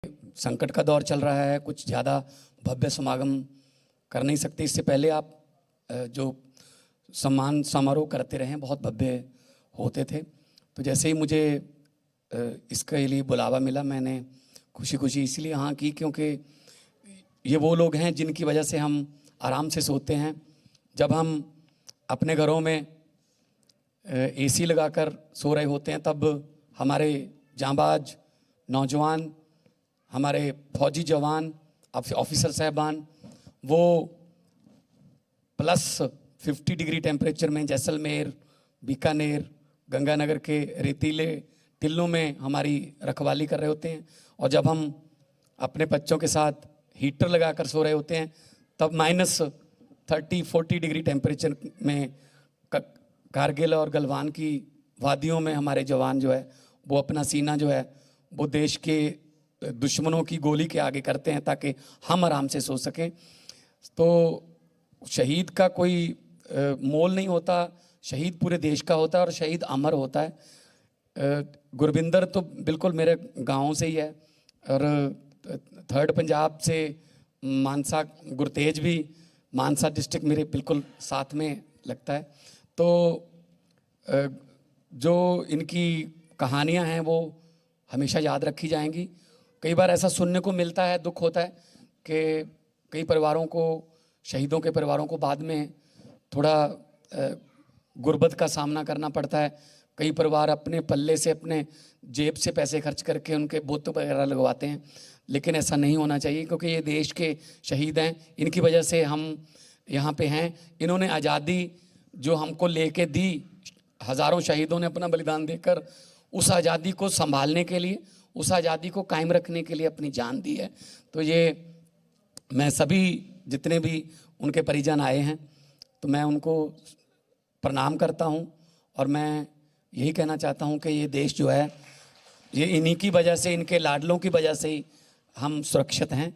संकट का दौर चल रहा है, कुछ ज़्यादा भव्य समागम कर नहीं सकते। इससे पहले आप जो सम्मान समारोह करते रहे बहुत भव्य होते थे। तो जैसे ही मुझे इसके लिए बुलावा मिला, मैंने खुशी खुशी इसलिए हाँ की क्योंकि ये वो लोग हैं जिनकी वजह से हम आराम से सोते हैं। जब हम अपने घरों में एसी लगाकर सो रहे होते हैं, तब हमारे जांबाज नौजवान, हमारे फौजी जवान, ऑफिसर साहबान, वो +50 डिग्री टेम्परेचर में जैसलमेर, बीकानेर, गंगानगर के रेतीले टिल्लों में हमारी रखवाली कर रहे होते हैं। और जब हम अपने बच्चों के साथ हीटर लगाकर सो रहे होते हैं, तब -30-40 डिग्री टेम्परेचर में कारगिल और गलवान की वादियों में हमारे जवान जो है वो अपना सीना जो है वो देश के दुश्मनों की गोली के आगे करते हैं ताकि हम आराम से सो सकें। तो शहीद का कोई मोल नहीं होता, शहीद पूरे देश का होता है और शहीद अमर होता है। गुरविंदर तो बिल्कुल मेरे गाँव से ही है और 3rd पंजाब से मानसा, गुरतेज भी मानसा डिस्ट्रिक्ट मेरे बिल्कुल साथ में लगता है। तो जो इनकी कहानियां हैं वो हमेशा याद रखी जाएंगी। कई बार ऐसा सुनने को मिलता है, दुख होता है कि कई परिवारों को, शहीदों के परिवारों को बाद में थोड़ा गुर्बत का सामना करना पड़ता है। कई परिवार अपने पल्ले से, अपने जेब से पैसे खर्च करके उनके बुत वगैरह लगवाते हैं, लेकिन ऐसा नहीं होना चाहिए क्योंकि ये देश के शहीद हैं, इनकी वजह से हम यहाँ पे हैं। इन्होंने आज़ादी जो हमको लेके दी, हज़ारों शहीदों ने अपना बलिदान देकर उस आज़ादी को संभालने के लिए, उस आज़ादी को कायम रखने के लिए अपनी जान दी है। तो ये मैं सभी जितने भी उनके परिजन आए हैं तो मैं उनको प्रणाम करता हूँ और मैं यही कहना चाहता हूँ कि ये देश जो है ये इन्हीं की वजह से, इनके लाडलों की वजह से ही हम सुरक्षित हैं।